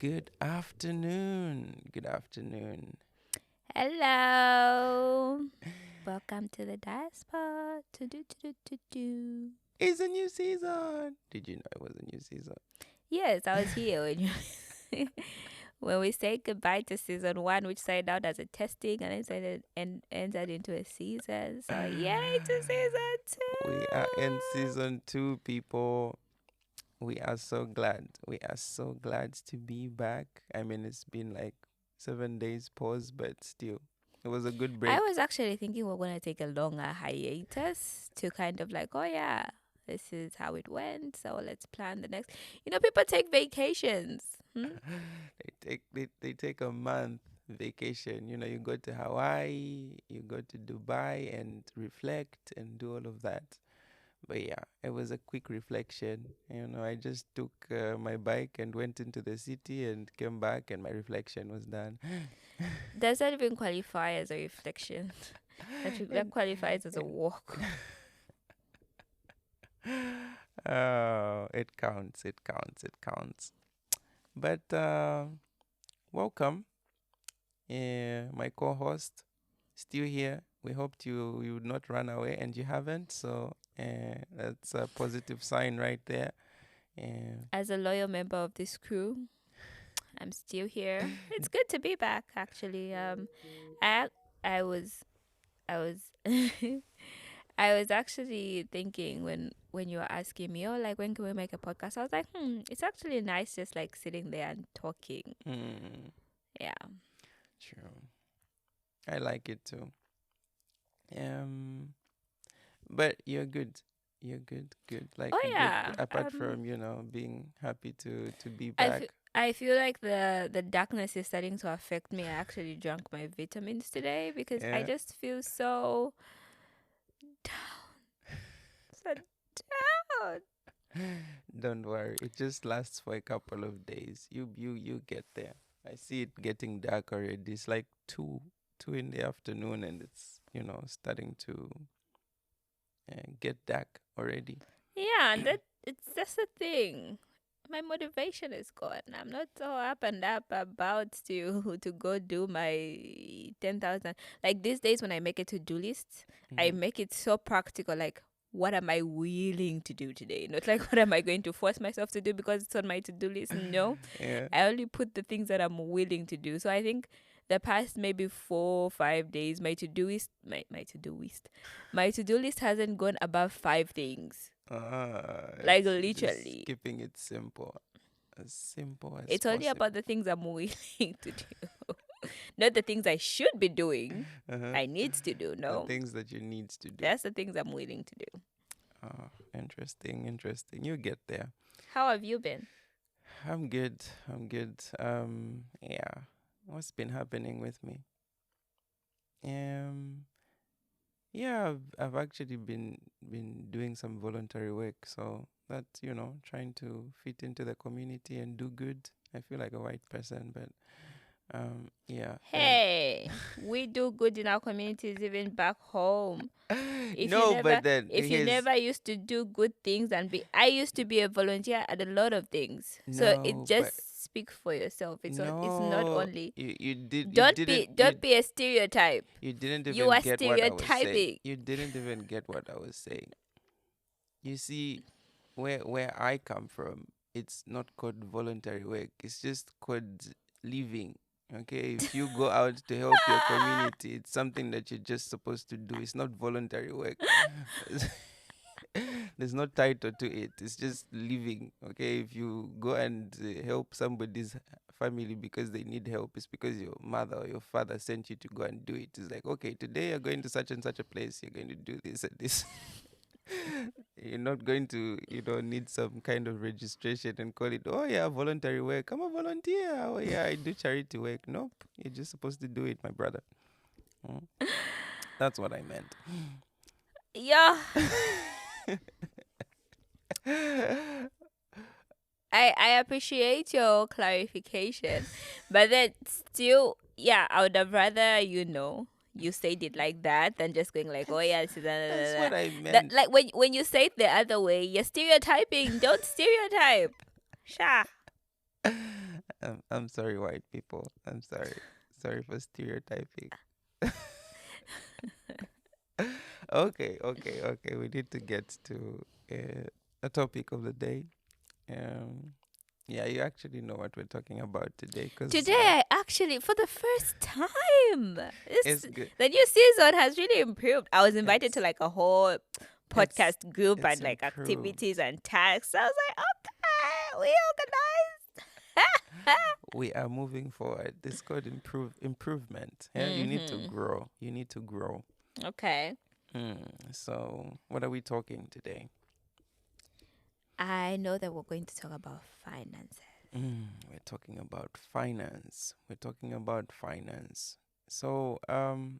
Good afternoon. Good afternoon. Hello. Welcome to the Diaspod. Do. It's a new season. Did you know it was a new season? Yes, I was here when when we said goodbye to season one, which started out as a testing and entered into a season. So yay to season We are in two. season 2, people. We are so glad. We are so glad to be back. I mean, it's been like 7 days pause, but still, it was a good I break. was actually thinking we're gonna take a longer hiatus to kind of like, oh yeah, this is how it went. So let's plan the next. People take vacations. They take a month vacation. You know, you go to Hawaii, you go to Dubai and reflect and do all of that. But yeah, it was a quick reflection. You know, I just took my bike and went into the city and came back, and my reflection was done. Does that even qualify as a reflection? That qualifies as a walk. Oh, it counts. It counts. It counts. But welcome, my co-host, still here. We hoped you would not run away, and you haven't. So that's a positive sign right there. As a loyal member of this crew, I'm still here. It's good to be back. Actually, I I was I was I was actually thinking when you were asking me, oh, like when can we make a podcast? I was like, it's actually nice just like sitting there and talking. Mm, Yeah. true. I like it too. Um, but you're good. You're good. Good. Like Oh good. yeah. Apart from being happy to be I back. I feel like the darkness is starting to affect me. I actually drank my vitamins today because I Yeah. just feel so down. So down. Don't worry. It just lasts for a couple of days. You get there. I see it getting dark already. It's like two in the afternoon, and it's starting to get dark already. Yeah, it's just a thing. My motivation is gone. I'm not so up and up about to go do my 10,000. Like these days when I make a to-do list, I Mm-hmm. make it so practical. Like, what am I willing to do today? Not like what am I going to force myself to do because it's on my to-do list. No, Yeah. I only put the things that I'm willing to do. So I think the past maybe 4 or 5 days, my to-do list hasn't gone above 5 things. Like It's just literally. keeping it simple, as simple as It's only possible. about the things I'm willing to do. Not the things I should be doing. Uh-huh. I need to do. The No. things that you need to do. That's the things I'm willing to do. Oh, interesting, interesting. You get there. How have you been? I'm good. I'm good. Yeah. What's been happening with me? Um, yeah, I've actually been doing some voluntary work, so that's trying to fit into the community and do good. I feel like a white person, but yeah, and Hey, we do good in our communities even back home. If you no, never but then if you here's never used to do good things and be I used to be a volunteer at a lot of things. So it no, but just speak for yourself. It's not no, only you did you don't didn't be don't be a stereotype. you didn't You even are get what I was saying. stereotyping. You didn't even get what I was saying. You see, where I come from, it's not called voluntary work. It's just called living. Okay, if you go out to help your community, it's something that you're just supposed to do. It's not voluntary work. There's no title to it. It's just living. Okay, if you go and help somebody's family because they need help, it's because your mother or your father sent you to go and do it. It's like, okay, today you're going to such and such a place. You're going to do this and this. You're not going to, need some kind of registration and call it, oh yeah, voluntary work. I'm a volunteer. Oh yeah, I do charity work. Nope. You're just supposed to do it, my brother. Mm. That's what I meant. Yeah. I appreciate your clarification, but then still, yeah, I would have rather you said it like that than just going like, oh yeah, this is That's what I that meant. like when you say it the other way, you're stereotyping. Don't stereotype. Sha. I'm sorry, white people. I'm sorry. Sorry for stereotyping. Okay. We need to get to a topic of the day. Um, yeah, you actually know what we're talking about today, because Today, I actually, for the first time, it's good. the new season has really improved. I was invited to It's like a whole it's podcast group it's and like improved. activities and tasks. I was like, okay, we organized. We are moving forward. This called improvement. Yeah, you need to Mm-hmm. grow. You need to grow. Okay. So, what are we talking today? I know that we're going to talk about finances. We're talking about finance. We're talking about finance. So,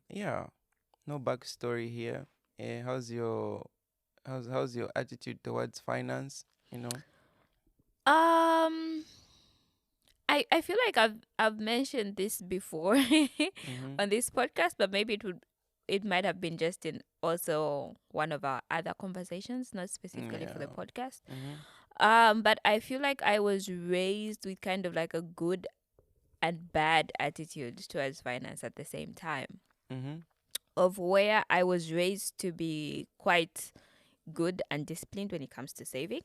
yeah, no backstory here. How's your attitude towards finance? You know. Um, I feel like I've mentioned this before Mhm. on this podcast, but maybe it might have been just in also one of our other conversations, not specifically for the Yeah. podcast. Mhm. But I feel like I was raised with kind of like a good and bad attitude towards finance at the same time. Mhm. Of where I was raised to be quite good and disciplined when it comes to saving.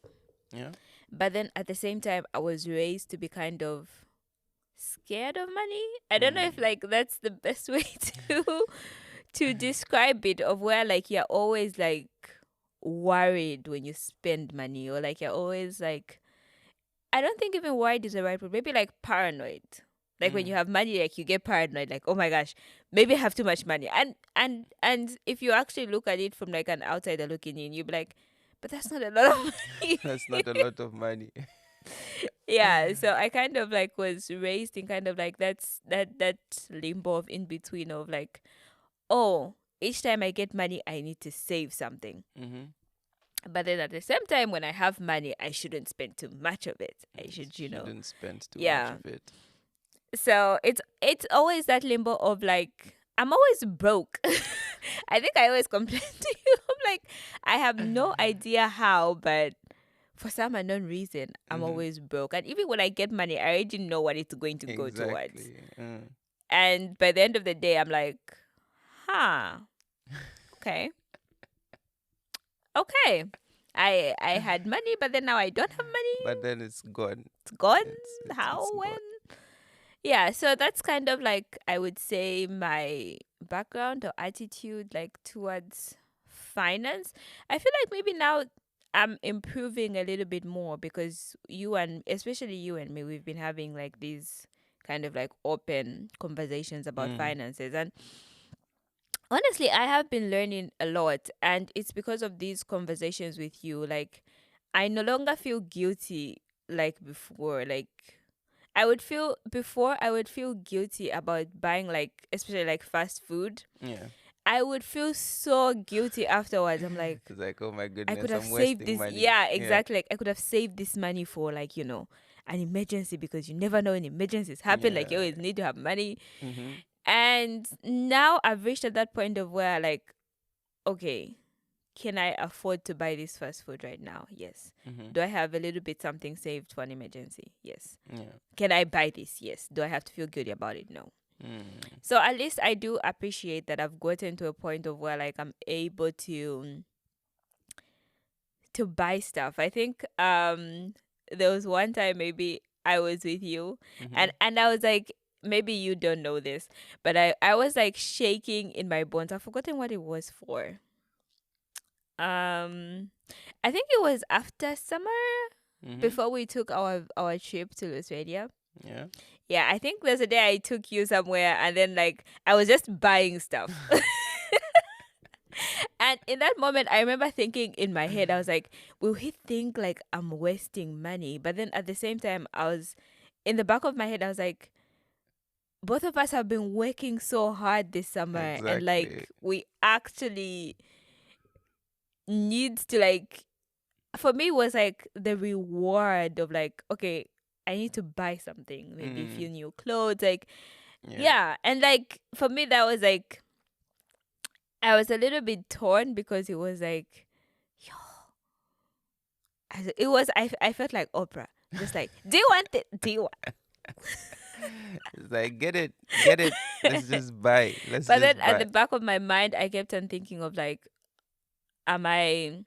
Yeah. But then at the same time, I was raised to be kind of scared of money. I don't know if Mm. like that's the best way to describe it, of where like you're always like worried when you spend money, or like you're always like, I don't think even worried is the right word. Maybe like paranoid. Like when you Mm. have money, like you get paranoid, like, oh my gosh, maybe I have too much money. And if you actually look at it from like an outsider looking in, you'd be like, but that's not a lot of money. That's not a lot of money. Yeah, so I kind of like was raised in kind of like that limbo of in between of like, oh, each time I get money I need to save something, Mhm. but then at the same time when I have money I shouldn't spend too much of it. I should, Shouldn't spend too much yeah. of it. So it's always that limbo of like I'm always broke. I think I always complain to you. I'm like, I have no idea how, but for some unknown reason, I'm Mhm. always broke. And even when I get money, I already know what it's going to go towards. Exactly. And by the end of the day, I'm like, huh, okay, okay. I had money, but then now I don't have But money. then it's gone. It's gone. It's How, when? gone. Yeah, so that's kind of like I would say my background or attitude like towards finance. I feel like maybe now I'm improving a little bit more because you and especially you and me, we've been having like these kind of like open conversations about Mm. finances. And honestly, I have been learning a lot, and it's because of these conversations with you. Like I no longer feel guilty like before. Like I would feel guilty about buying like especially like fast food. Yeah. I would feel so guilty afterwards. I'm like, It's like, oh my I could goodness, have I'm saved wasting this. money. Yeah, Yeah. exactly. Like I could have saved this money for like, an emergency, because you never know when emergencies happen. Like you Yeah. always need to have money. Mhm. And now I've reached at that point of where like, okay, can I afford to buy this fast food right now? Yes. Mhm. Do I have a little bit something saved for an emergency? Yes. Yeah. Can I buy this? Yes. Do I have to feel guilty about it? No. Mm. So at least I do appreciate that I've gotten to a point of where like I'm able to buy stuff. I think there was one time maybe I was with you, and Mhm. and I was like, maybe you don't know this, but I was like shaking in my bones. I've forgotten what it was for. Um I think it was after summer, Mhm. before we took our trip to Australia. Yeah. Yeah, I think there's a day I took you somewhere and then like I was just buying stuff. And in that moment I remember thinking in my head, I was like, will he think like I'm wasting money? But then at the same time I was in the back of my head, I was like, both of us have been working so hard this summer, and Exactly. like we actually need to like, for me it was like the reward of like, okay, I need to buy something, maybe a few Mm. new clothes, like, Yeah. yeah. And like for me that was like, I was a little bit torn because it was like, yo, it was, I felt like Oprah, just like, do you want it? Do you want? It's like, get it. Let's just buy. Let's But then just at buy. the back of my mind, I kept on thinking of like, am I?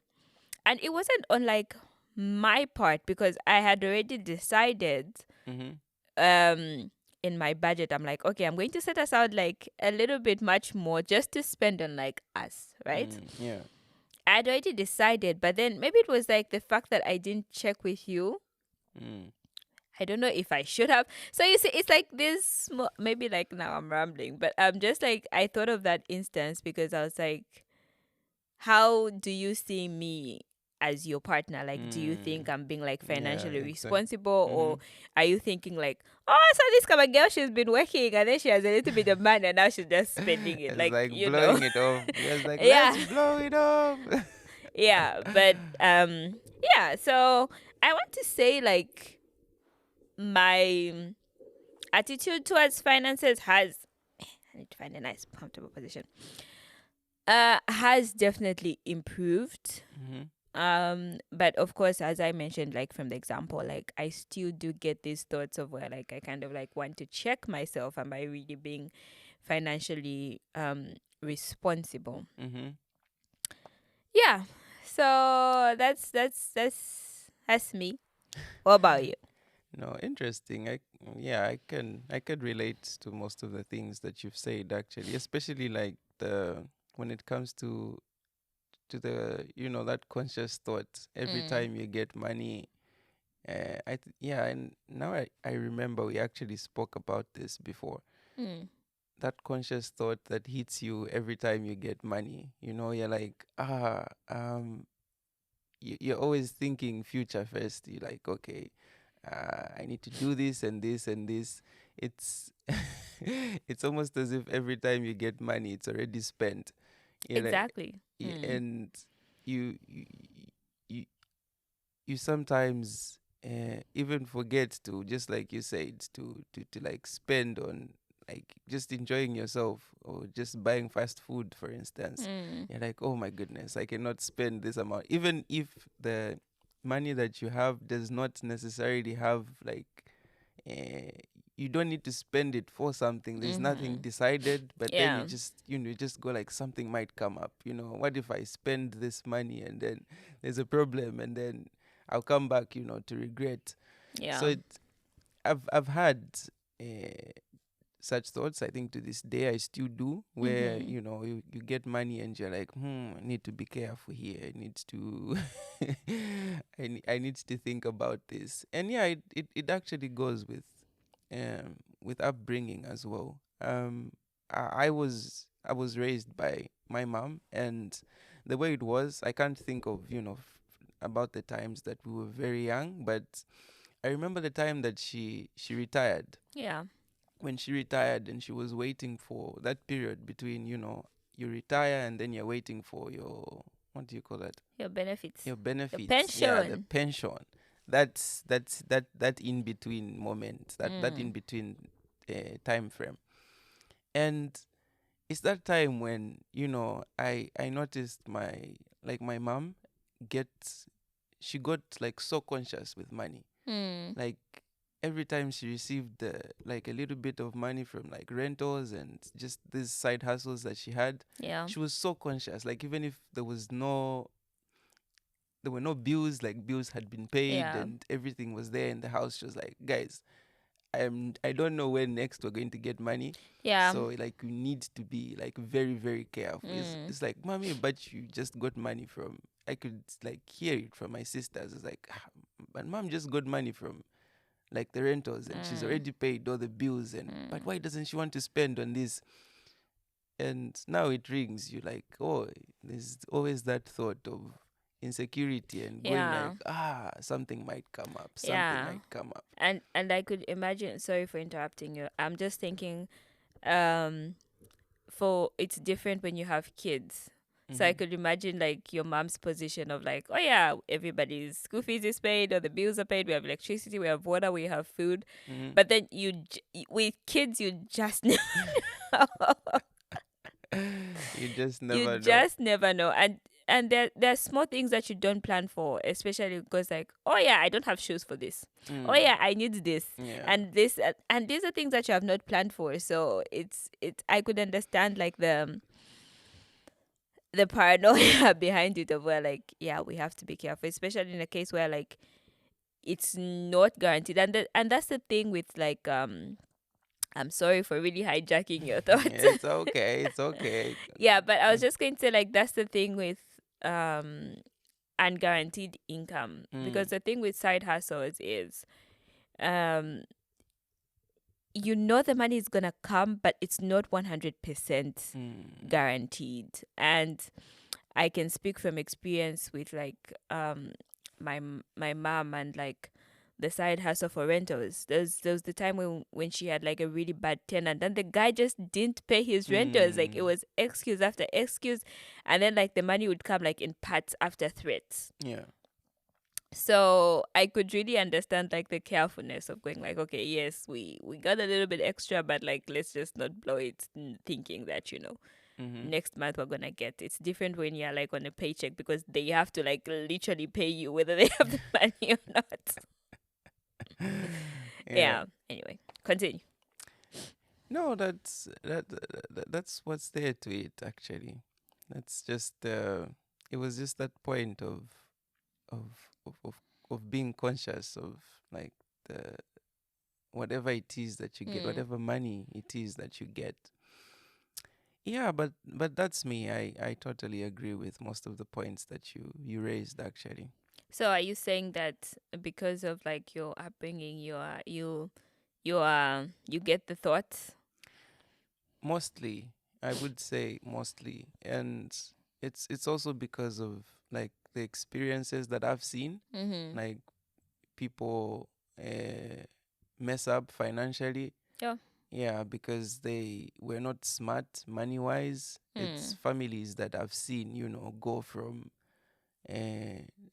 And it wasn't on like my part because I had already decided Mm-hmm. um in my budget. I'm like, okay, I'm going to set aside like a little bit much more just to spend on like us, right? Yeah. I'd already decided, but then maybe it was like the fact that I didn't check with you. Mm. I don't know if I should have. So you see, it's like this maybe like now I'm rambling, but I'm just like, I thought of that instance because I was like, how do you see me as your partner? Like, do you Mm. think I'm being like Yeah, financially exactly. responsible, Mm-hmm. or are you thinking like, oh, so this kind of girl, she's been working and then she has a little bit of money and now she's just spending it, It's like, like you know? blowing it off. It's like, let's Yeah, blow it off. yeah, but yeah. So I want to say like my attitude towards finances has. I need to find a nice, comfortable position. Has definitely improved. Mm-hmm. But of course, as I mentioned, like from the example, like I still do get these thoughts of where like I kind of like want to check myself, am I really being financially responsible? Mm-hmm. Yeah. So that's me. What about you? No, interesting. Yeah, I could relate to most of the things that you've said actually, especially like the when it comes to the that conscious thought every Mm. time you get money. Yeah, and now I remember we actually spoke about this before. Mm. That conscious thought that hits you every time you get money. You're like, you're always thinking future first. You're like, okay, I need to do this and this and this. It's it's almost as if every time you get money, it's already spent. You know, Exactly. Mm. and you you you sometimes even forget to, just like you said, to like spend on like just enjoying yourself or just buying fast food, for instance. Mm. You're like, oh my goodness, I cannot spend this amount, even if the money that you have does not necessarily have like uh, you don't need to spend it for something. There's nothing Mm-hmm. decided, but then you Yeah. just you just go like, something might come up. What if I spend this money and then there's a problem, and then I'll come back, to regret. So Yeah. I've had uh, such thoughts. I think to this day I still do, where Mm-hmm. you get money and you're like, I need to be careful here. I need to I need to think about this. And yeah, it actually goes with upbringing as well. I was raised by my mom, and the way it was, I can't think of about the times that we were very young, but I remember the time that she retired. Yeah. When she retired, and she was waiting for that period between you retire and then you're waiting for your, what do you call that, Your benefits. your The benefits. Yeah, the pension. pension. That in between moment, that in Mm. between time frame. And it's that time when I noticed my mom gets she got like so conscious with money. Mm. Like every time she received like a little bit of money from like rentals and just these side hustles that she had, Yeah. she was so conscious. Like even if there were no bills, like bills had been paid Yeah. and everything was there in the house, she was like, guys, I don't know when next we're going to get money. Yeah. So like we need to be like very, very careful. It's, Mm. it's like, mommy, but you just got money from, I could like hear it from my sisters. It's like, but mom just got money from like the rentals and she's Mm. already paid all the bills, and but Mm. why doesn't she want to spend on this? And now it rings you like, oh, there's always that thought of insecurity and going Yeah. like, something might come up, something Yeah. might come up. And I could imagine, sorry for interrupting you. I'm just thinking um for it's different when you have kids. So I Mm-hmm. could imagine like your mom's position of like, oh yeah, everybody's school fees is paid, or the bills are paid. We have electricity, we have water, we have food. Mm-hmm. But then with kids, you just never know. You just You never know. just never know. And there are small things that you don't plan for, especially because like, oh yeah, I don't have shoes for this. Oh Mm. yeah, I need this Yeah. and this, and these are things that you have not planned for. So it's I could understand like the paranoia behind it of where like, yeah, we have to be careful, especially in a case where like it's not guaranteed. And that's the thing with like I'm sorry for really hijacking your thoughts. It's okay. It's okay. Yeah, but I was just going to say like that's the thing with um unguaranteed income, because Mm. the thing with side hustles is um you know the money is gonna come, but it's not 100% Mm. guaranteed. And I can speak from experience with like my mom and like the side hustle for rentals. There was the time when she had like a really bad tenant and the guy just didn't pay his rentals. Like it Mm. was excuse after excuse, and then like the money would come like in parts after threats. Yeah. So I could really understand like the carefulness of going like, okay, yes, we got a little bit extra, but like let's just not blow it, thinking that Mm-hmm. next month we're gonna get. It's different when you're like on a paycheck, because they have to like literally pay you whether they have the money or not. Yeah. Yeah. Anyway, continue. No, that's what's there to it actually. That's just it was just that point of of of, of being conscious of like the whatever it is that you get, Mm. whatever money it is that you get. Yeah, but that's me. I totally agree with most of the points that you raised actually. So are you saying that because of like your upbringing, you get the thoughts? Mostly, I would say mostly, and it's also because of like the experiences that I've seen, Mm-hmm. like people mess up financially. Yeah. Yeah, because they were not smart money wise. It's Mm. families that I've seen, go from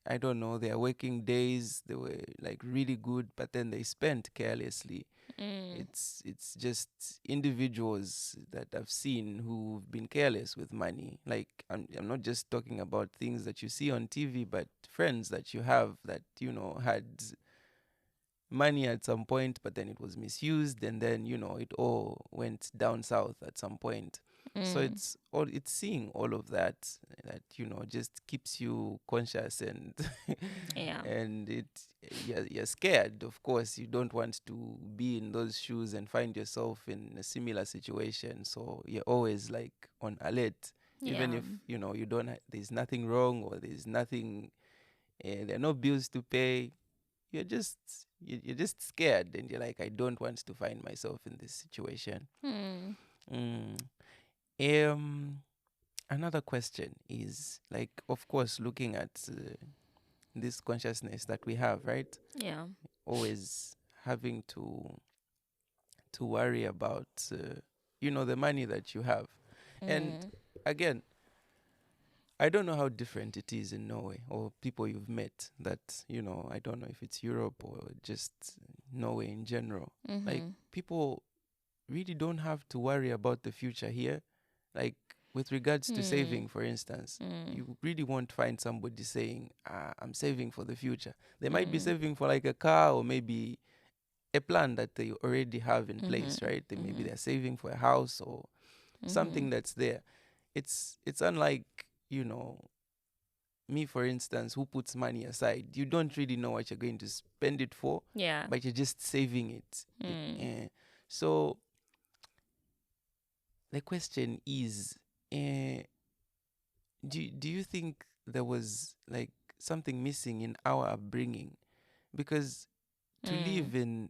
I don't know, their working days, they were like really good, but then they spent carelessly. Mm. It's just individuals that I've seen who've been careless with money. Like I'm not just talking about things that you see on TV, but friends that you have that had money at some point, but then it was misused, and then it all went down south at some point. So Mm. it's seeing all of that just keeps you conscious, and Yeah. and you're scared. Of course, you don't want to be in those shoes and find yourself in a similar situation. So you're always like on alert, even Yeah. if you don't. There's nothing wrong, or there's nothing. There are no bills to pay. You're just scared, and you're like, I don't want to find myself in this situation. Mm. Mm. Um, Another question is like, of course, looking at this consciousness that we have, right? Yeah. Always having to worry about, the money that you have, and Mm. again, I don't know how different it is in Norway or people you've met that, I don't know if it's Europe or just Norway in general. Like, Mm-hmm. people really don't have to worry about the future here. Like, with regards to Mm. saving, for instance, Mm. you really won't find somebody saying, I'm saving for the future. They might be Mm. saving for like a car or maybe a plan that they already have in place, Mm-hmm. right? Maybe Mm-hmm. they're saving for a house or Mm-hmm. something that's there. It's unlike, you know, me, for instance, who puts money aside. You don't really know what you're going to spend it for, Yeah. but you're just saving it. Mm. So the question is, uh, do you think there was like something missing in our upbringing? Because to Mm. live in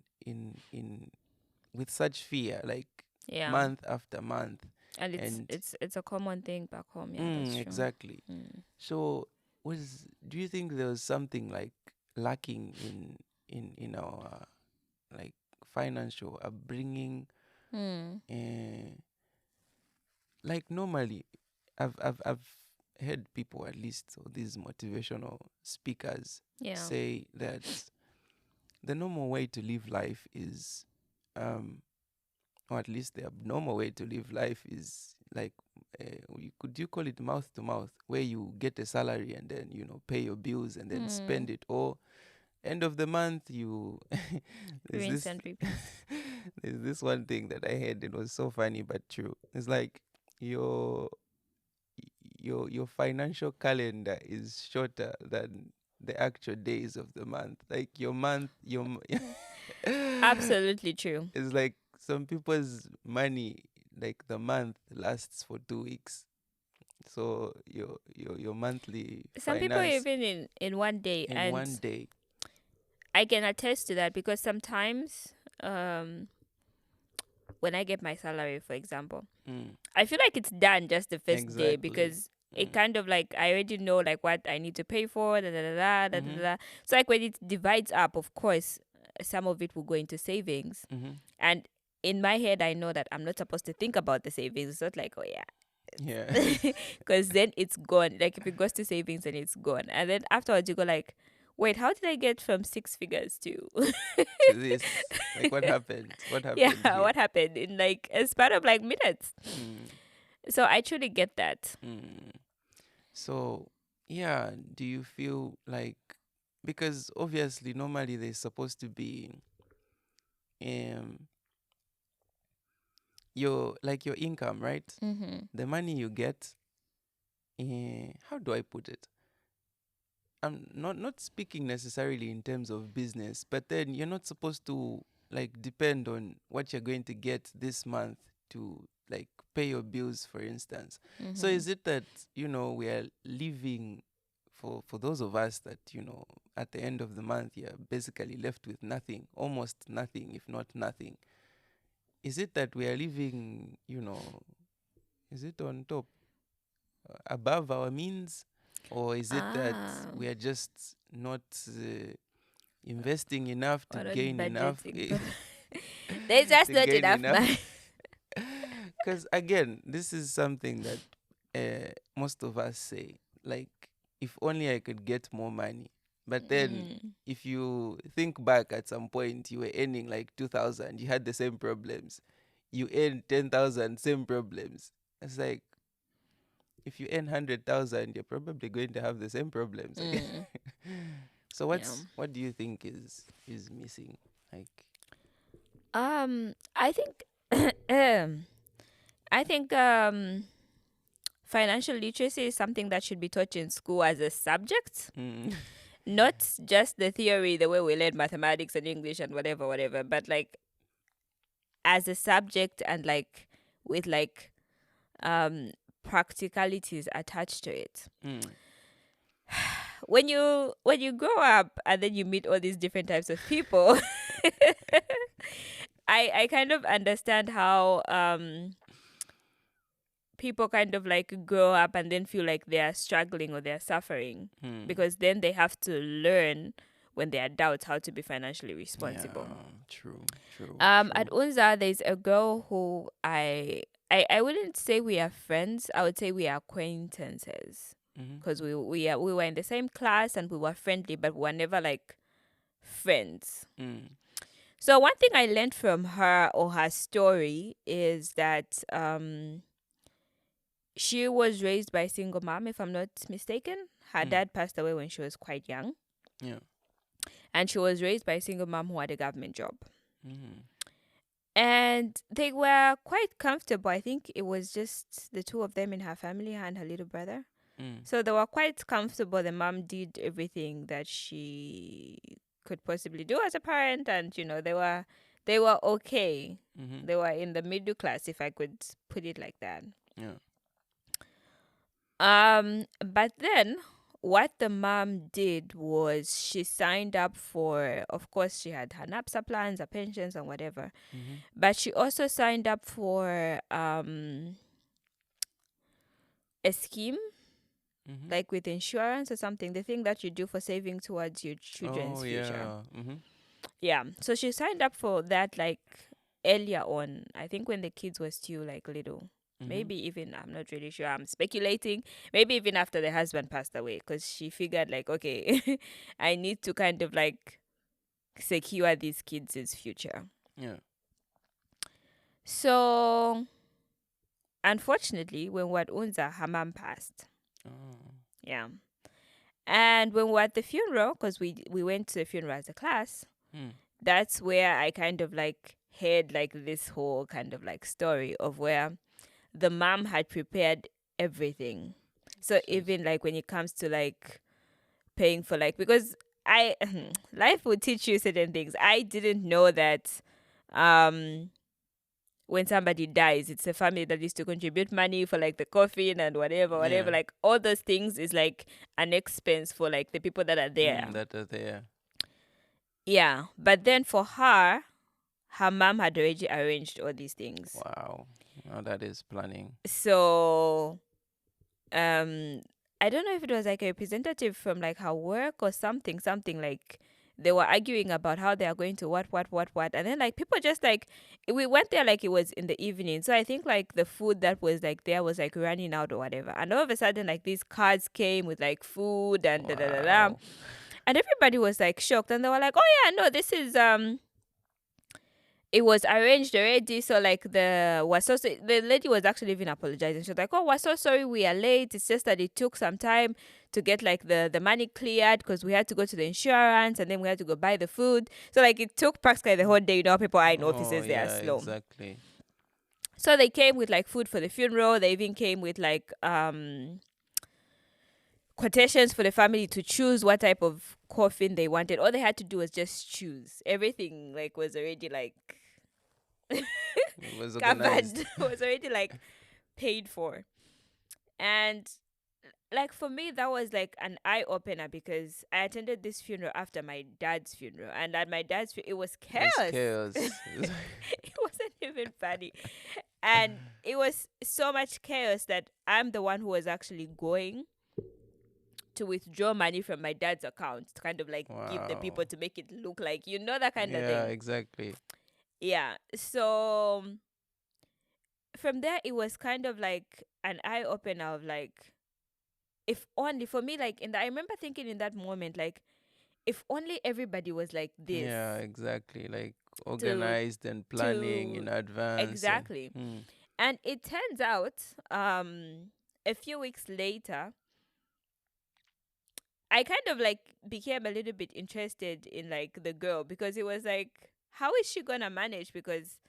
with such fear, like Yeah. month after month, And it's and it's it's a common thing back home. Yeah, that's true. exactly. Mm. So, do you think there was something like lacking in our like financial upbringing? Mm. Uh, like normally, I've heard people, at least, or these motivational speakers, Yeah. say that the normal way to live life is, or at least the abnormal way to live life is like could you call it mouth to mouth, where you get a salary and then pay your bills and then spend it, or end of the month you there's Rinse this and repeat. there's this one thing that I heard. It was so funny but true. It's like your your financial calendar is shorter than the actual days of the month. Like your month, Absolutely true. it's like some people's money, like the month lasts for 2 weeks. So your monthly Some people finance even in one day, in and one day. I can attest to that because sometimes um when I get my salary, for example, I feel like it's done just the first day Exactly. because it kind of like I already know like what I need to pay for, da da da da da da. Da. So like when it divides up, of course, some of it will go into savings, and in my head I know that I'm not supposed to think about the savings. It's not like, oh yeah, Yeah. because then it's gone. Like if it goes to savings, then it's gone, and then afterwards you go like, wait, how did I get from six figures to To this, like, what happened? What yeah, happened here? what happened in like a span of like minutes? Mm, So I truly get that. mm. So, yeah, do you feel like, because obviously normally there's supposed to be um your income, right? Mm-hmm. The money you get, how do I put it? I'm not speaking necessarily in terms of business, but then you're not supposed to like depend on what you're going to get this month to like pay your bills, for instance. So Mm-hmm. is it that we are living, for those of us that at the end of the month you're basically left with nothing, almost nothing, if not nothing? Is it that we are living, is it on top, above our means, or is it that Ah, we are just not investing enough to or not gain enough budgeting. There's just to not gain enough enough? money. Because again, this is something that most of us say, like, if only I could get more money. But then Mm. if you think back, at some point you were earning like 2,000, you had the same problems. You earn 10,000, same problems. It's like, if you earn 100,000, you're probably going to have the same problems again. Mm. So Yeah. what do you think is missing? Like, I think, I think, financial literacy is something that should be taught in school as a subject, mm, not just the theory, the way we learn mathematics and English and whatever, whatever, but like as a subject and like with like um practicalities attached to it. mm, When you grow up and then you meet all these different types of people, I kind of understand how people kind of like grow up and then feel like they are struggling or they're suffering mm. because then they have to learn when they are adults how to be financially Yeah, responsible. true, true, At true. Unza, there's a girl who I wouldn't say we are friends. I would say we are acquaintances Mm-hmm. because we were in the same class and we were friendly, but we were never like friends. Mm, So one thing I learned from her or her story is that she was raised by a single mom, if I'm not mistaken. Her mm, dad passed away when she was quite young, yeah. and she was raised by a single mom who had a government job. Mm-hmm. And they were quite comfortable. I think it was just the two of them in her family, her and her little brother. Mm, So they were quite comfortable. The mom did everything that she could possibly do as a parent, and they were okay. mm-hmm. They were in the middle class, if I could put it like that. Yeah. But then what the mom did was she signed up for, of course, she had her NAPSA plans, her pensions, and whatever. Mm-hmm. But she also signed up for a scheme, Mm-hmm. like with insurance or something, the thing that you do for saving towards your children's Oh future. yeah. Mm-hmm. Yeah. So she signed up for that like earlier on, I think when the kids were still like little. Mm-hmm. Maybe even, I'm not really sure, I'm speculating. Maybe even after the husband passed away, because she figured, like, okay, I need to kind of like secure these kids' future. Yeah. So unfortunately, when we were at Unza, her mom passed. Oh. Yeah. And when we were at the funeral, because we went to the funeral as a class, Hmm. that's where I kind of like heard like this whole kind of like story of where the mom had prepared everything. So Jeez. even like when it comes to like paying for like, because I life will teach you certain things. I didn't know that um when somebody dies, it's a family that used to contribute money for like the coffin and whatever. Yeah. Like all those things is like an expense for like the people that are there. That are there. Yeah. But then for her mom had already arranged all these things. Wow. Now that is planning. So I don't know if it was like a representative from like her work or something like they were arguing about how they are going to what, and then like people just like we went there like it was in the evening, so I think like the food that was like there was like running out or whatever, and all of a sudden like these cards came with like food and da da da da, Wow. and everybody was like shocked, and they were like, oh yeah, no, this is it was arranged already. So like the lady was actually even apologizing. She was like, "Oh, we're so sorry we are late. It's just that it took some time to get like the money cleared because we had to go to the insurance and then we had to go buy the food. So like it took practically the whole day. You know, people are in Oh, offices, they are yeah, slow. exactly. So they came with like food for the funeral. They even came with like quotations for the family to choose what type of coffin they wanted. All they had to do was just choose. Everything like was already like It was covered, organized. was already like paid for. And like for me that was like an eye opener because I attended this funeral after my dad's funeral, and at my dad's it was It was chaos. chaos. It wasn't even funny, and it was so much chaos that I'm the one who was actually going to withdraw money from my dad's account to kind of like give the Wow. people to make it look like, you know, that kind of Yeah, thing. exactly. Yeah, so from there it was kind of like an eye opener of like, if only for me, like I remember thinking in that moment, like if only everybody was like this Yeah, exactly. Like to organized and planning to in advance and exactly. hmm. And it turns out a few weeks later I kind of like became a little bit interested in like the girl, because it was like, how is she gonna manage? Because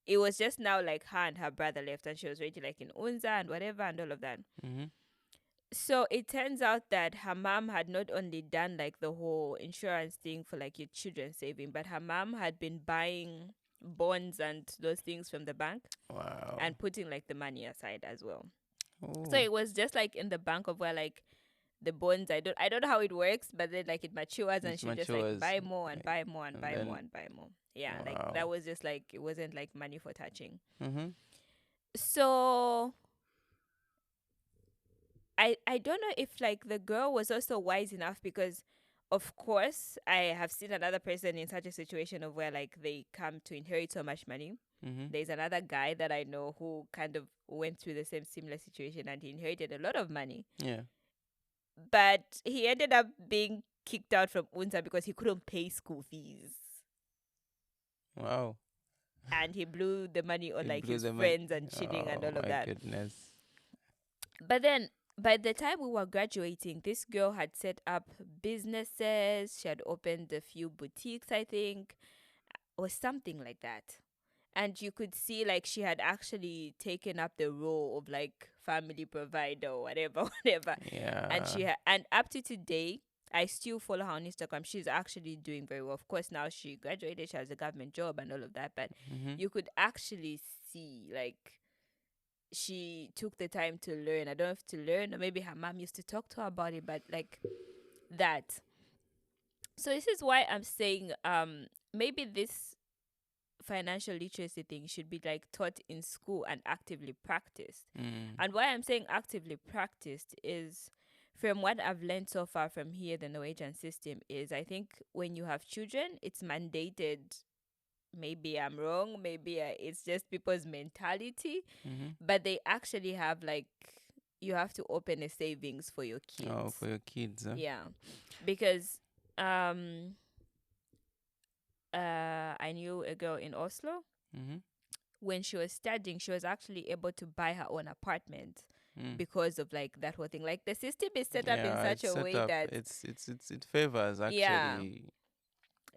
it was just now like her and her brother left and she was already like in Unza and whatever and all of that. Mm-hmm. So it turns out that her mom had not only done like the whole insurance thing for like your children saving, but her mom had been buying bonds and those things from the bank Wow. and putting like the money aside as well. So Oh, it was just like in the bank of where like the bonds, I don't know how it works, but then like it matures and it she just like matures. buy more and buy more and And buy more then and buy more. Yeah, like that wow. was just like it wasn't like money for touching. Mm-hmm. So I don't know if like the girl was also wise enough, because of course I have seen another person in such a situation of where like they come to inherit so much money. Mm-hmm. There's another guy that I know who kind of went through the same similar situation and he inherited a lot of money. Yeah. But he ended up being kicked out from UNSA because he couldn't pay school fees. Wow. And he blew the money on He like blew his the money. friends and cheating and Oh all of my that. goodness. But then by the time we were graduating, this girl had set up businesses. She had opened a few boutiques, I think, or something like that. And you could see like she had actually taken up the role of like family provider or whatever, whatever. And Yeah. and up to today, I still follow her on Instagram. She's actually doing very well. Of course, now she graduated, she has a government job and all of that. But Mm-hmm. you could actually see like she took the time to learn. I don't know if to learn or maybe her mom used to talk to her about it, but like that. So this is why I'm saying maybe this financial literacy thing should be like taught in school and actively practiced. Mm. And why I'm saying actively practiced is, from what I've learned so far from here, the Norwegian system is, I think when you have children, it's mandated. Maybe I'm wrong. Maybe it's just people's mentality, Mm-hmm. but they actually have like, you have to open a savings for your Oh, kids. for your kids, huh? Yeah, because I knew a girl in Oslo Mm-hmm. when she was studying, she was actually able to buy her own apartment Mm. because of like that whole thing. Like the system is set up in Yeah, such it's a set way up. that It favors yeah, actually.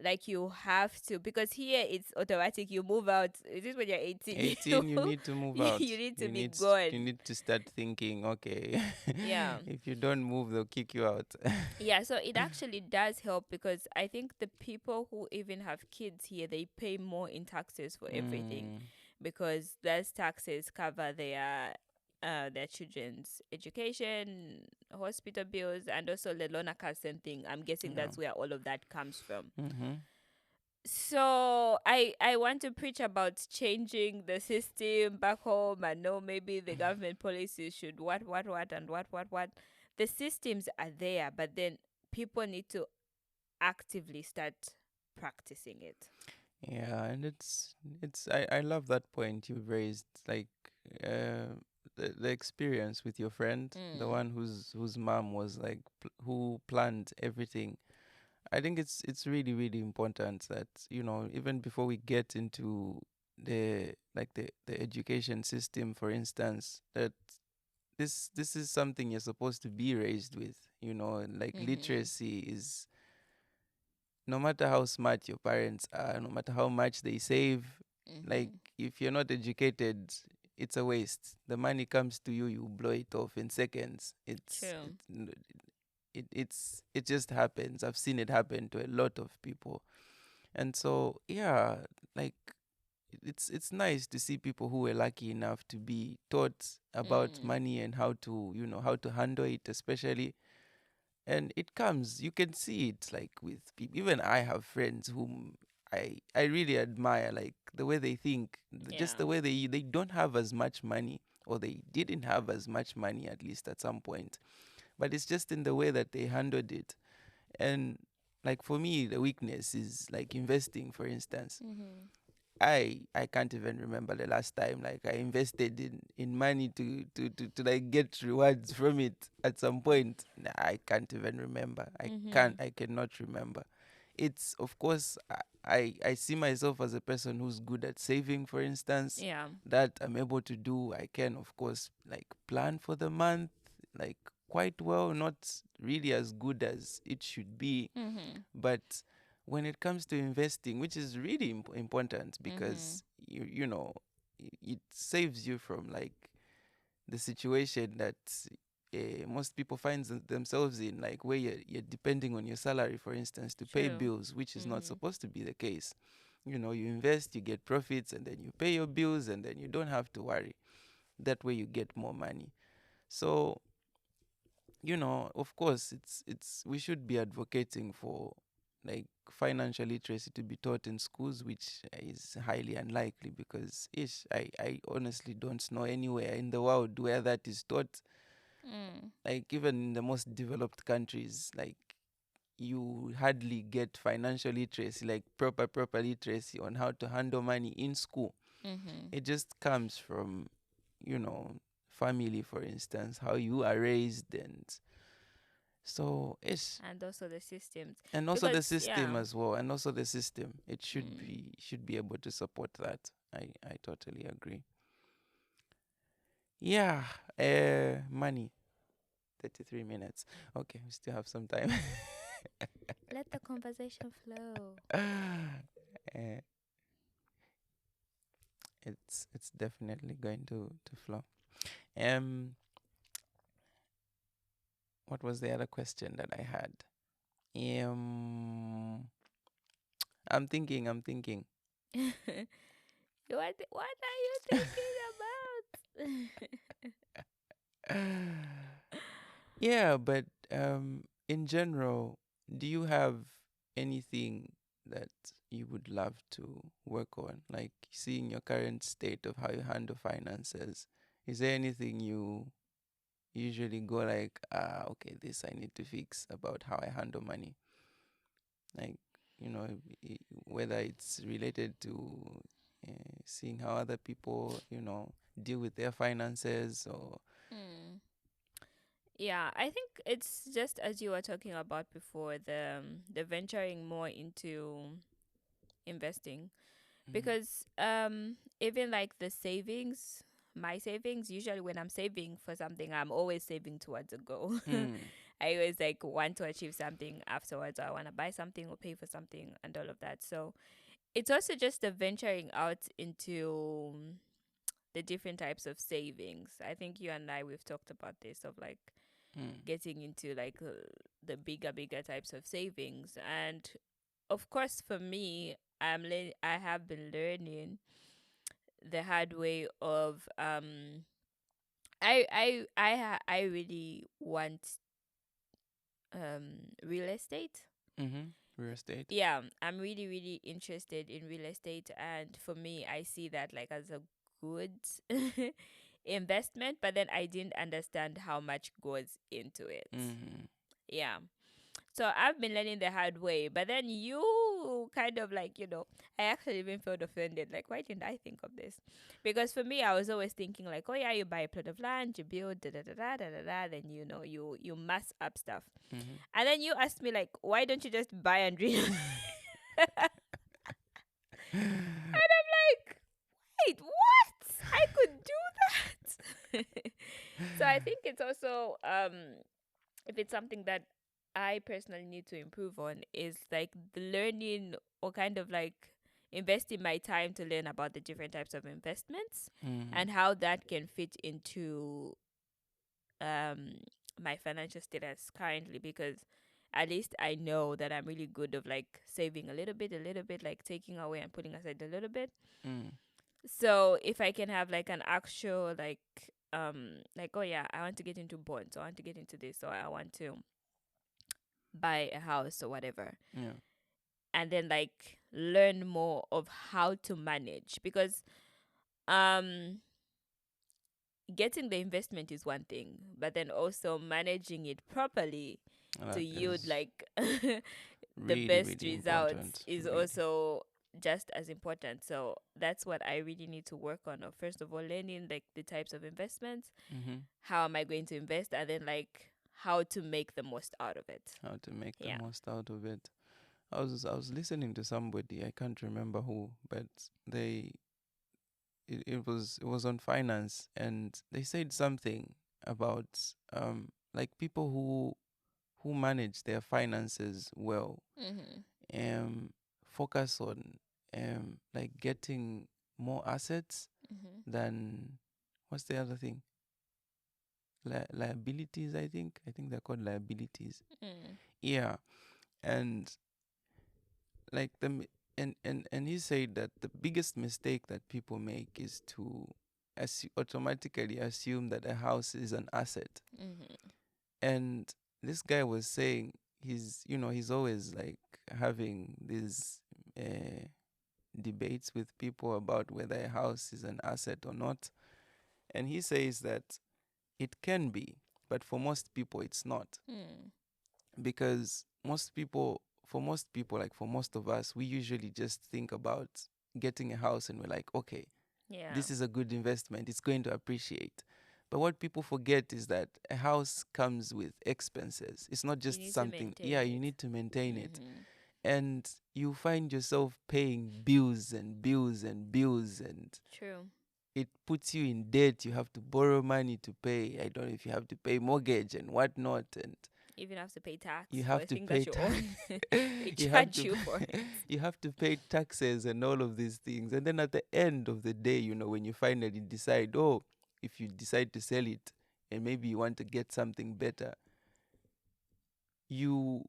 like you have to, because here it's automatic. You move out. It is when you're 18. 18, you need to move out. You need to You be need you gone. need to start thinking, okay, Yeah. if you don't move, they'll kick you out. Yeah, so it actually does help, because I think the people who even have kids here, they pay more in taxes for everything, Mm, because those taxes cover their children's education, hospital bills, and also the loan account thing. I'm guessing yeah. that's where all of that comes from. Mm-hmm. So I want to preach about changing the system back home. I know maybe the government policies should what and what. The systems are there, but then people need to actively start practicing it. Yeah, and I love that point you raised, like uh the experience with your friend, the Mm. one whose mom was like who planned everything. I think it's really really important that, even before we get into the education system, for instance, that this is something you're supposed to be raised with. Like Mhm. literacy is, no matter how smart your parents are, no matter how much they save, like Mhm. if you're not educated, it's a waste. The money comes to you, you blow it off in seconds. True. It just happens. I've seen it happen to a lot of people. And so yeah, like it's nice to see people who were lucky enough to be taught about Mm. money and how to handle it, especially. And it comes, you can see it, like with people. Even I have friends whom I really admire, like the way they think, just Yeah. the way they don't have as much money, or they didn't have as much money, at least at some point, but it's just in the way that they handled it. And like for me, the weakness is like investing, for instance. Mhm. I can't even remember the last time like I invested in money to like get rewards from it at some point. Nah, I can't even remember. Mhm. I cannot remember. It's, of course, I see myself as a person who's good at saving, for instance. Yeah. That I'm able to do. I can, of course, like plan for the month, like quite well, not really as good as it should be, Mhm. but when it comes to investing, which is really important, Mhm. because it saves you from like the situation that most people find themselves in, like where you're depending on your salary, for instance, to pay True. bills, which is not Mhm. supposed to be the case. You invest, you get profits, and then you pay your bills, and then you don't have to worry. That way you get more money. So, of course, it's we should be advocating for like financial literacy to be taught in schools, which is highly unlikely, because I honestly don't know anywhere in the world where that is taught. Mm. Like even in the most developed countries, like you hardly get financial literacy, like proper literacy on how to handle money in school. Mhm. It just comes from, you know, family, for instance, how you are raised. And so it's, And also the systems, and also the because system yeah. as well, and also the system, it Mm. should be able to support that. I totally agree. Yeah. Money. 33 minutes. Okay, we still have some time. Let the conversation flow. Eh, it's definitely going to flow. um what was the other question that I had? um I'm thinking. What are you thinking about? Yeah, but in general, do you have anything that you would love to work on? Like seeing your current state of how you handle finances. Is there anything you usually go like, okay, this I need to fix about how I handle money? Like, whether it's related to seeing how other people, deal with their finances, or Mm. Yeah, I think it's just as you were talking about before, the venturing more into investing, because even like the savings, my savings, usually when I'm saving for something, I'm always saving towards a goal. Mm. I always like want to achieve something afterwards, or I want to buy something or pay for something and all of that. So it's also just the venturing out into the different types of savings. I think you and I, we've talked about this, of like Mm. getting into like the bigger types of savings. And of course for me, I have been learning the hard way of I really want real estate. Mm-hmm. Real estate. Yeah, I'm really interested in real estate, and for me, I see that like as a good investment, but then I didn't understand how much goes into it. Mm-hmm. Yeah. So I've been learning the hard way, but then you kind of like, I actually even felt offended. Like, why didn't I think of this? Because for me, I was always thinking like, oh yeah, you buy a plot of land, you build, da da da da da da da, then you mass up stuff. Mm-hmm. And then you asked me like, why don't you just buy and read? And I'm like, wait, what? I could do that. So I think it's also if it's something that I personally need to improve on, is like the learning, or kind of like investing my time to learn about the different types of investments Mm-hmm. and how that can fit into um my financial status currently, because at least I know that I'm really good of like saving a little bit, like taking away and putting aside a little bit. Mm. So if I can have like an actual like, oh yeah, I want to get into bonds, or I want to get into this, or I want to buy a house or whatever, Yeah. and then like learn more of how to manage, because um getting the investment is one thing, but then also managing it properly to That yield is like the really, best really results important. is Really. also just as important. So that's what I really need to work on. Of first of all, learning like the types of investments, Mm-hmm. how am I going to invest, and then like how to make the most out of it. How to make the Yeah. most out of it. I was listening to somebody, I can't remember who, but they it was on finance, and they said something about like people who manage their finances well, Mhm. um focus on like getting more assets Mhm. than, what's the other thing, liabilities, I think they're called liabilities. Mm. Yeah. And like and he said that the biggest mistake that people make is to automatically assume that a house is an asset. Mhm. And this guy was saying he's always like having these uh, debates with people about whether a house is an asset or not. And he says that it can be, but for most people it's not. Mm. Because most people, like for most of us, we usually just think about getting a house and we're like, okay, Yeah. this is a good investment, it's going to appreciate. But what people forget is that a house comes with expenses. It's not You just need to something, yeah, maintain you it. need to maintain it. Mhm. And you find yourself paying bills and bills and bills, and True. it puts you in debt. You have to borrow money to pay. I don't know if you have to pay mortgage and whatnot, and Even have to pay tax you for have a to thing that pay you tax. own. They you have charge to you for it. you have to pay taxes and all of these things. And then at the end of the day, when you finally decide, oh, if you decide to sell it and maybe you want to get something better, you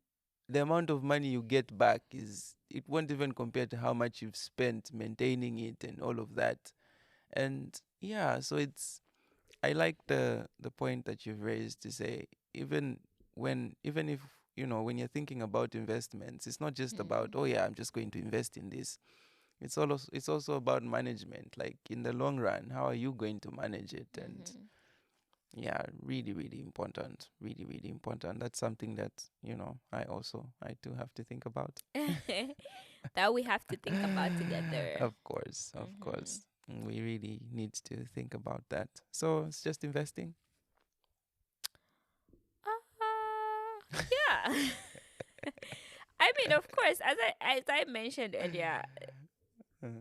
the amount of money you get back is, it won't even compare to how much you've spent maintaining it and all of that. And yeah, so I like the point that you've raised to say, even if when you're thinking about investments, it's not just about, Mm. oh yeah, I'm just going to invest in this. It's also about management. Like in the long run, how are you going to manage it? And Mhm. yeah, really, really important. Really, really important. That's something that I too have to think about. That we have to think about together. Of course, of Mhm. course. We really need to think about that. So it's just investing. Yeah. I mean, of course, as I mentioned earlier,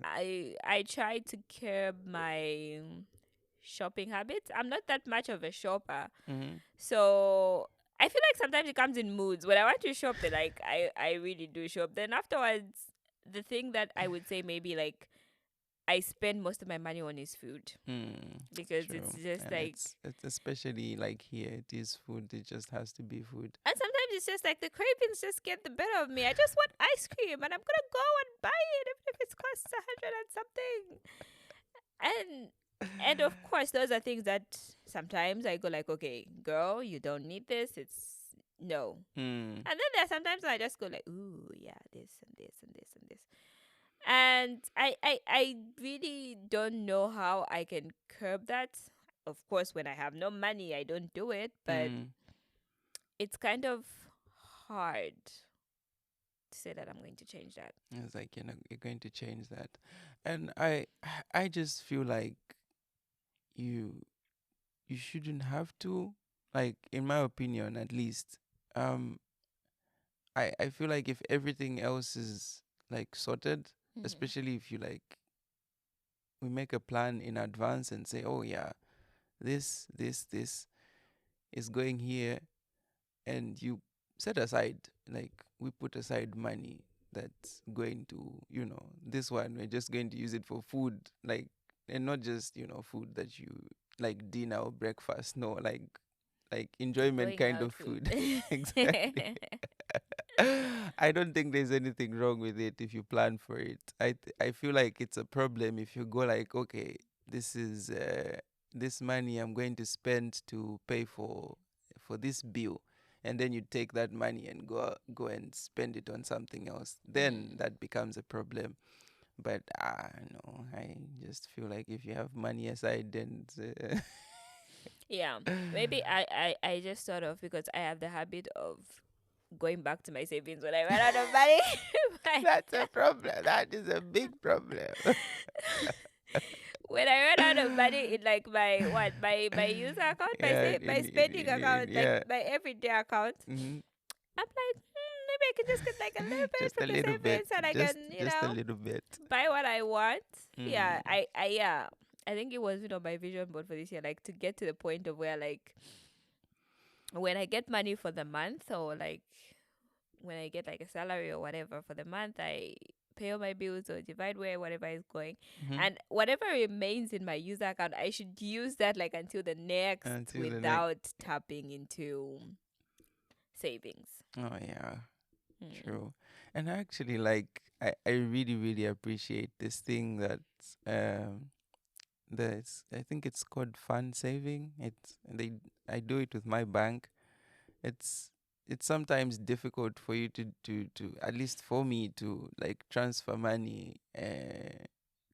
I try to curb my shopping habits. I'm not that much of a shopper. Mm-hmm. So I feel like sometimes it comes in moods. When I want to shop, then like I really do shop. Then afterwards, the thing that I would say maybe like I spend most of my money on is food because True. it's just And like, it's especially like here, it is food. It just has to be food. and sometimes it's just like the cravings just get the better of me. I just want ice cream, and I'm gonna go and buy it even if it costs 100 and something. And of course, those are things that sometimes I go like, okay, girl, you don't need this. It's no. Mm. And then there are sometimes I just go like, ooh, yeah, this and this and this and this. And I really don't know how I can curb that. Of course, when I have no money, I don't do it, but Mm. it's kind of hard to say that I'm going to change that. It's like, you're going to change that. And I just feel like you you shouldn't have to, like, in my opinion at least. um I feel like if everything else is like sorted, Mm. especially if you like, we make a plan in advance and say, oh yeah, this is going here, and you set aside, like, we put aside money that's going to, this one we're just going to use it for food, like, and not just, food that you like, dinner or breakfast, no, like enjoyment Going kind out of food. food. Exactly. I don't think there's anything wrong with it if you plan for it. I feel like it's a problem if you go like, okay, this is this money I'm going to spend to pay for this bill, and then you take that money and go and spend it on something else. Then Mm. that becomes a problem. But no, I just feel like if you have money aside, then Yeah, maybe I just sort of, because I have the habit of going back to my savings when I run out of money. My- that's a problem. That is a big problem. when I run out of money in like my user account, Yeah, my spending account, like yeah. my everyday account, Hmm. I'm like, maybe I can just get like a little bit Just from a the little bit, savings and I can, just a little bit. buy what I want. Yeah, Mm. yeah. I think it was, my vision board for this year, like to get to the point of where like when I get money for the month, or like when I get like a salary or whatever for the month, I pay all my bills or divide where whatever is going, Hmm. and whatever remains in my user account, I should use that like until the next Until the next. without tapping into savings. Oh yeah, Mm. true. And actually, like, I really really appreciate this thing that um I think it's called fund saving. I do it with my bank. it's it's sometimes difficult for you to at least for me to like transfer money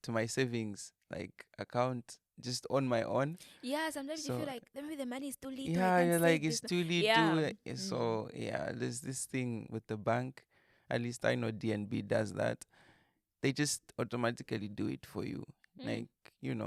to my savings like account just on my own. Yeah, sometimes you feel So like maybe the money is too little. I yeah, can't you're like, save it's this. too Yeah. little. Mm. So yeah, there's this thing with the bank. At least I know DNB does that. They just automatically do it for you. Mm. Like,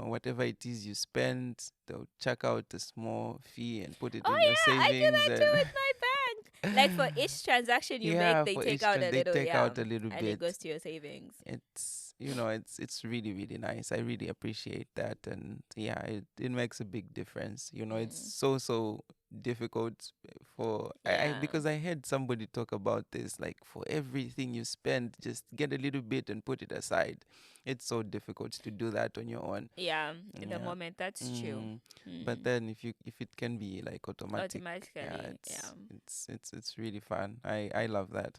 whatever it is you spend, they'll check out a small fee and put it Oh in your yeah, I do savings. that too And with my bank. Like for each transaction you make, yeah, they for take each out a they little, take yeah, out a little and it bit. goes to your savings. It's really really nice. I really appreciate that. And yeah, it makes a big difference. It's Mm. so difficult for I Yeah. because I heard somebody talk about this, like, for everything you spend, just get a little bit and put it aside. It's so difficult to do that on your own. Yeah, in the Yeah. moment, that's true. Mm. But Mm. then if it can be like automatic, yeah, Automatically, yeah. it's really fun. I love that.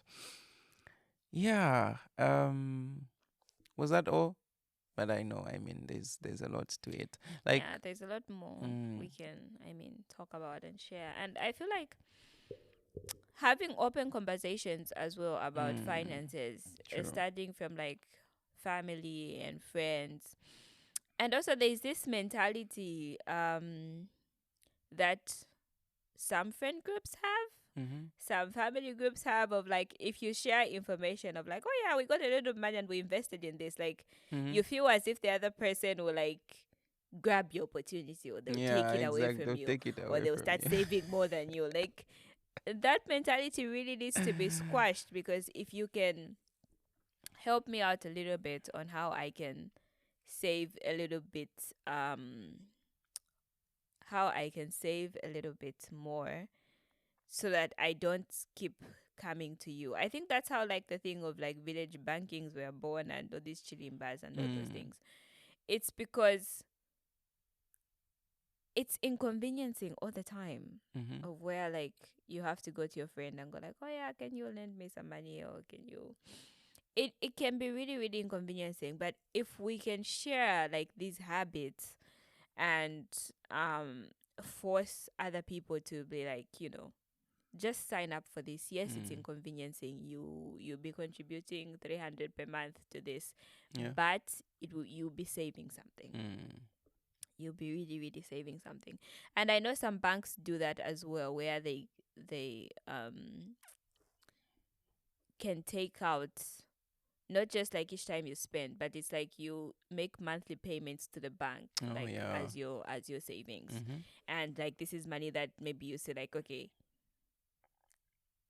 Yeah. Was that all? But I know, I mean, there's a lot to it. Like, Yeah, there's a lot more mm, we can, talk about and share. And I feel like having open conversations as well about mm, finances, true. starting from like family and friends. And also, there's this mentality that some friend groups have, Mm-hmm. some family groups have, of like, if you share information of like, oh yeah, we got a little money and we invested in this, like Mm-hmm. you feel as if the other person will like grab your opportunity, or they'll Yeah, take it away exactly. from They'll you, take it or away they'll from start you. saving more than you. Like that mentality really needs to be squashed, because if you can help me out a little bit on how I can save a little bit, how I can save a little bit more so that I don't keep coming to you. I think that's how like the thing of like village bankings were born and all these chilling bars and all those Mm. things. It's because it's inconveniencing all the time Mm-hmm. of where like you have to go to your friend and go like, oh yeah, can you lend me some money, or can you, it can be really really inconveniencing. But if we can share like these habits and force other people to be like, just sign up for this. Yes, it's Mm. inconveniencing. You'll be contributing 300 per month to this, Yeah. but you'll be saving something. Mm. You'll be really really saving something. And I know some banks do that as well, where they can take out not just like each time you spend, but it's like you make monthly payments to the bank, Oh like yeah. as your savings. Mm-hmm. And like this is money that maybe you say like, okay,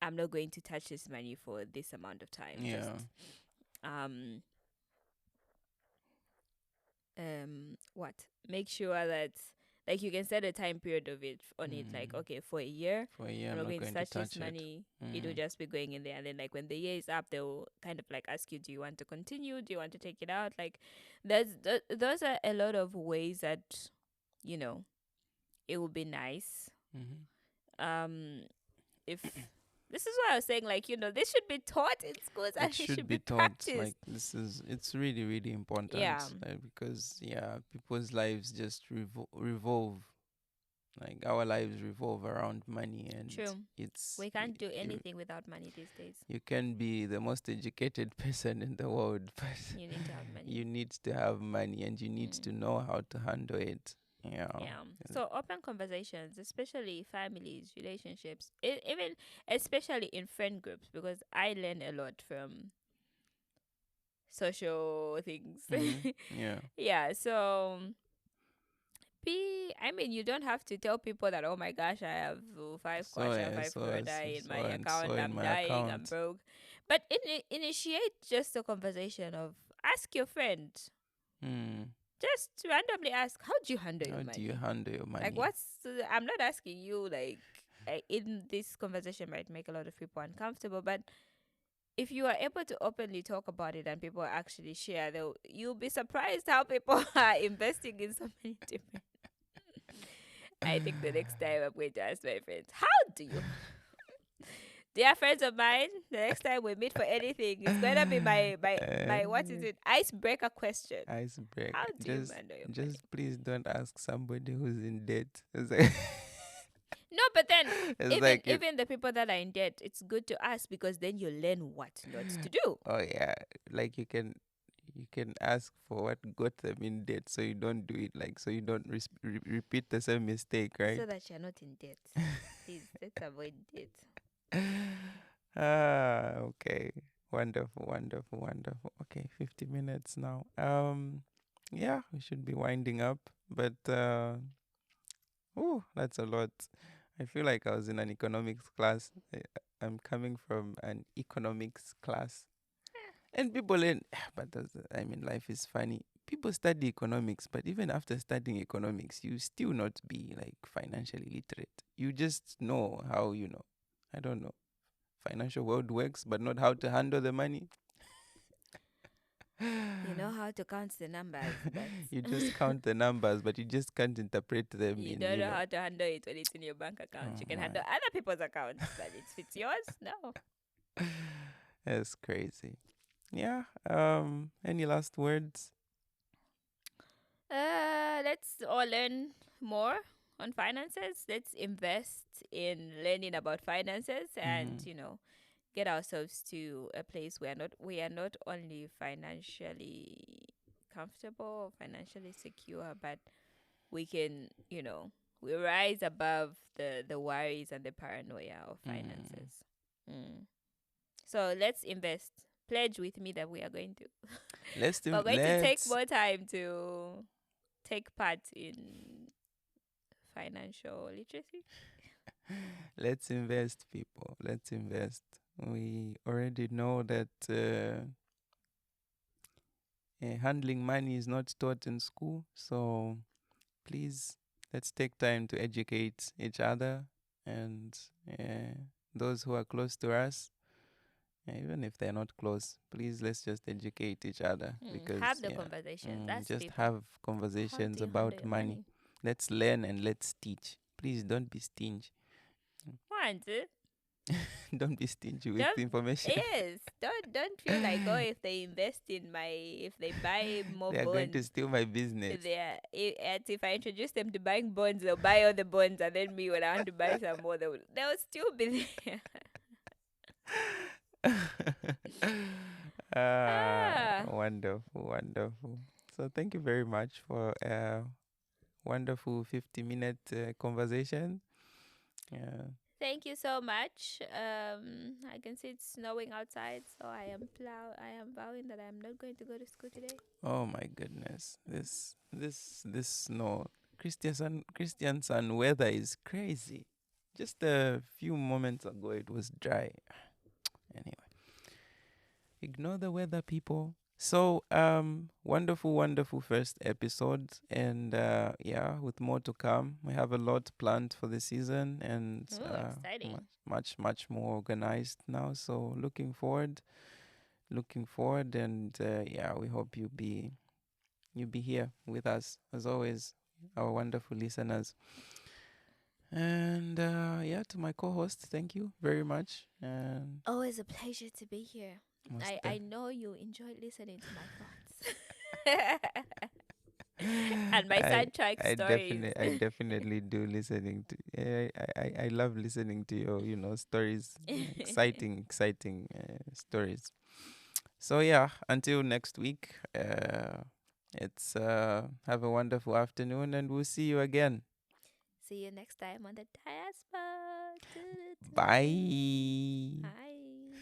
I'm not going to touch this money for this amount of time. Just Yeah. um what? Make sure that like you can set a time period of it on it, like Mm. okay, for a year For a year, I'm I'm not not going to going to touch this touch it. money. It'll Mm. just be going in there, and then like when the year is up, they'll kind of like ask you, do you want to continue? Do you want to take it out? Like those are a lot of ways that you know it would be nice Mm-hmm. um if this is what I was saying, like this should be taught in schools and It it should should be be taught. Like practiced. it's really really Yeah, important because yeah, people's lives just revolve. Like our lives revolve around money, and true. it's We can't do you, anything without money these days. you can be the most educated person in the world, but You need to have you money. need to have money and you need Mm. to know how to handle it. Yeah. Yeah. So open conversations, especially families, relationships, even especially in friend groups, because I learn a lot from social things. Mm-hmm. Yeah. Yeah. So I mean, you don't have to tell people that, oh my gosh, I have five So kwasha, yeah, five kurodai in so my and so account. in I'm my dying. I'm account. broke. But initiate just a conversation of ask your friend. Hmm. Just randomly ask, how do you handle your How do you money? handle your Like, money? I'm not asking you, like, in this conversation might make a lot of people uncomfortable, but if you are able to openly talk about it and people actually share, you'll be surprised how people are investing in so many different. I think the next time I'm going to ask my friends, how do you? They are friends of mine. The next time we meet for anything, it's gonna be my what is Uh, it, icebreaker question. Icebreaker. How do you handle your money? Just please don't ask somebody who's in debt. It's like, No, but then it's even like it. even the people that are in debt, it's good to ask because then you learn what not to do. Oh yeah, like you can ask for what got them in debt, so you don't do it. Like so you don't repeat the same mistake, right? So that you're not in debt. Please, let's avoid debt. Okay. Wonderful, wonderful, wonderful. Okay, 50 minutes now. Yeah, we should be winding up, but oh, that's a lot. I feel like I was in an economics class. I'm coming from an economics class. And people learn, but I mean, life is funny. People study economics, but even after studying economics, you still not be like financially literate. You just know how, I don't know, financial world works, but not how to handle the money. You know how to count the numbers, but You just count the numbers, but you just can't interpret them you in, don't know how to handle it when it's in your bank account. oh You can my, handle other people's accounts, but if it's yours, no. that's crazy. Yeah. Any last words? Let's all learn more on finances. Let's invest in learning about finances, and Mm-hmm. get ourselves to a place where we are not only financially comfortable or financially secure, but we can we rise above the worries and the paranoia of Mm. finances. Mm. So let's invest. Pledge with me that we are going to. We're going to take Let's more time to take part in financial literacy. let's invest, people. Let's invest. We already know that handling money is not taught in school. So please, let's take time to educate each other and those who are close to us. Even if they're not close, please let's just educate each other because Have the conversations. That's just people. have How do conversations you handle about your money. money? Let's learn and let's teach. Please don't be stingy. One, two. Don't be stingy with Don't information. yes. Don't feel like, oh, if they invest in my, if they buy more They are going to bonds, steal my business. if I introduce them to buying bonds, they'll buy all the bonds, and then me, when I want to buy some more, they'll still be there. Ah. Wonderful, wonderful. So thank you very much for a wonderful 50-minute conversation. Yeah. Thank you so much. I can see it's snowing outside, so I am vowing that I'm not going to go to school today. Oh my goodness. This snow. Christian sun weather is crazy. Just a few moments ago it was dry. Anyway. Ignore the weather, people. So, wonderful, wonderful first episode, and yeah, with more to come. We have a lot planned for the season, and Oh, exciting! much more organized now. So, looking forward, and yeah, we hope you be here with us as always, our wonderful listeners. And yeah, to my co-host, thank you very much, and Always a pleasure to be here. most I know you enjoy listening to my thoughts and my sidetrack stories. I definitely do listening to. I love listening to your stories, exciting stories. So yeah, until next week. It's have a wonderful afternoon, and we'll see you again. See you next time on the Diaspod. Bye. Hi.